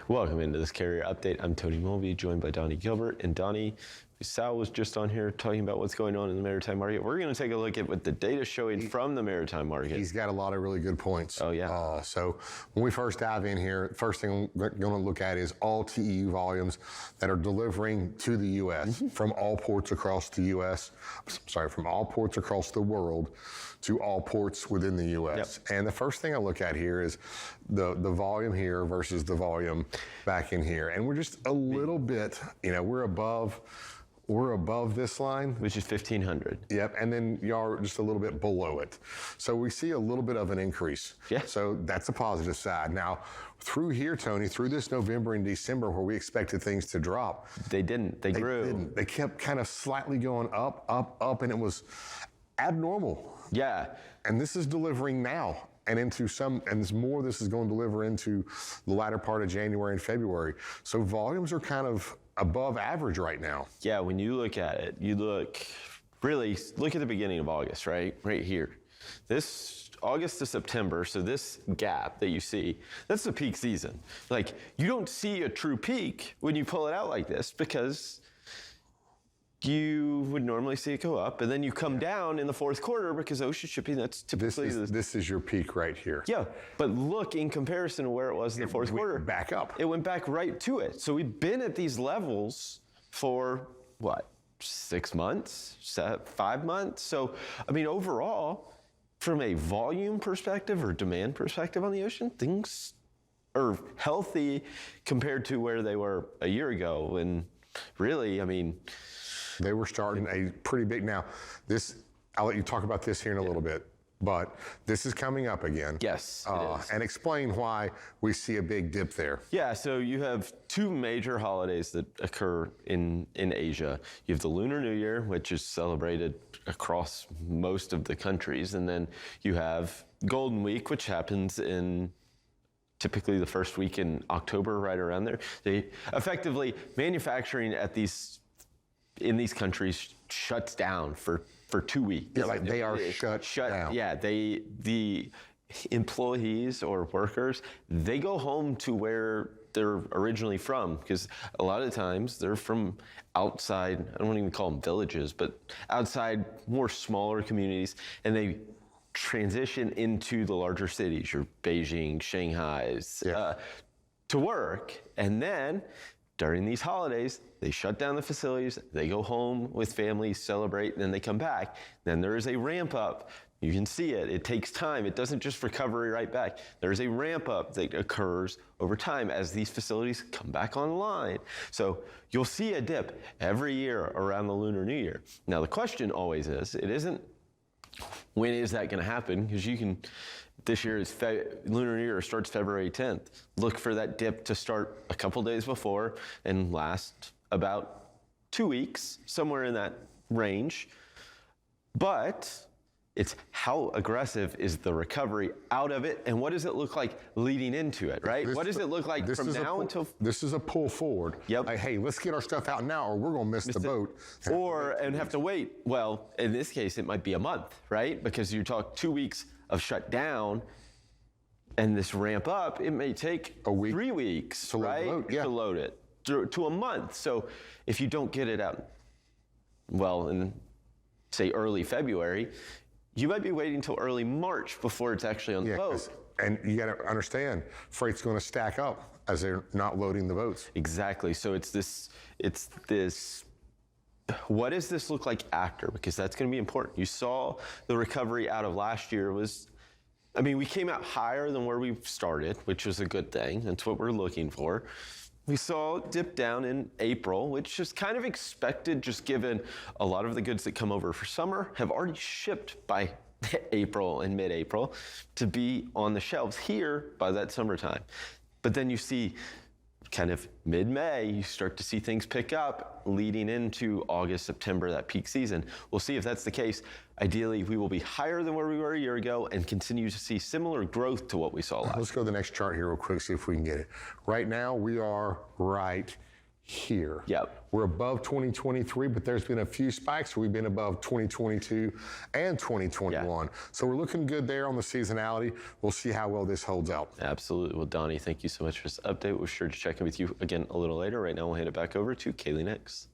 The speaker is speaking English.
Welcome into this carrier update. I'm Tony Mulvey, joined by Donny Gilbert. And Donny, Sal was just on here talking about what's going on in the maritime market. We're going to take a look at what the data showing from the maritime market. He's got a lot of really good points. Oh, yeah. So when we first dive in here, first thing we're going to look at is all TEU volumes that are delivering to the U.S. from all ports across the U.S. Sorry, from all ports across the world to all ports within the U.S. Yep. And the first thing I look at here is the volume here versus the volume back in here. And we're just a little bit, we're above this line. Which is 1,500. Yep, and then y'all are just a little bit below it. So we see a little bit of an increase. Yeah. So that's a positive side. Now, through here, Tony, through this November and December where we expected things to drop. They didn't. They grew. Didn't. They kept kind of slightly going up, and it was abnormal. Yeah. And this is delivering now. And there's more this is going to deliver into the latter part of January and February. So volumes are kind of above average right now. Yeah, when you look at it, look at the beginning of August, right? Right here. This August to September, so this gap that you see, that's the peak season. Like, you don't see a true peak when you pull it out like this because you would normally see it go up, and then you come down in the fourth quarter because ocean shipping, that's typically this is your peak right here. Yeah, but look, in comparison to where it was in the fourth quarter. Back up. It went back right to it. So we've been at these levels for, 6 months, 5 months? So, overall, from a volume perspective or demand perspective on the ocean, things are healthy compared to where they were a year ago. And really, they were starting a pretty big, now this, I'll let you talk about this here in a little bit, but this is coming up again. Yes, it is. And explain why we see a big dip there. Yeah, so you have two major holidays that occur in Asia. You have the Lunar New Year, which is celebrated across most of the countries, and then you have Golden Week, which happens in typically the first week in October, right around there. They effectively, manufacturing in these countries shuts down for 2 weeks. Yeah, like they are shut down. Yeah, the employees or workers, they go home to where they're originally from, because a lot of times they're from outside, I don't even call them villages, but outside more smaller communities, and they transition into the larger cities, your Beijing, Shanghai's, to work. And then during these holidays, they shut down the facilities, they go home with families, celebrate, and then they come back. Then there is a ramp up. You can see it. It takes time. It doesn't just recover right back. There's a ramp up that occurs over time as these facilities come back online. So you'll see a dip every year around the Lunar New Year. Now the question always is, it isn't when is that going to happen? Because this year is Lunar New Year starts February 10th. Look for that dip to start a couple days before and last about 2 weeks, somewhere in that range. But it's how aggressive is the recovery out of it, and what does it look like leading into it, right? What does it look like from now until... This is a pull forward. Yep. Like, hey, let's get our stuff out now or we're going to miss the boat. And have to wait. Well, in this case, it might be a month, right? Because you talk 2 weeks of shutdown, and this ramp up, it may take a week, 3 weeks, to right? Load the boat, to load it, to a month. So if you don't get it out, in, say, early February, you might be waiting until early March before it's actually on the boat. And you got to understand, freight's going to stack up as they're not loading the boats. Exactly. So it's this, what does this look like after? Because that's going to be important. You saw the recovery out of last year was, we came out higher than where we started, which was a good thing. That's what we're looking for. We saw it dip down in April, which is kind of expected, just given a lot of the goods that come over for summer have already shipped by April and mid-April to be on the shelves here by that summertime. But then you see kind of mid-May, you start to see things pick up leading into August, September, that peak season. We'll see if that's the case. Ideally, we will be higher than where we were a year ago and continue to see similar growth to what we saw last. Let's go to the next chart here real quick, see if we can get it. Right now, we are right here. Yep. We're above 2023, but there's been a few spikes where we've been above 2022 and 2021. So we're looking good there on the seasonality. We'll see how well this holds out. Absolutely. Well, Donnie, thank you so much for this update. We're sure to check in with you again a little later. Right now, we'll hand it back over to Kaylee next.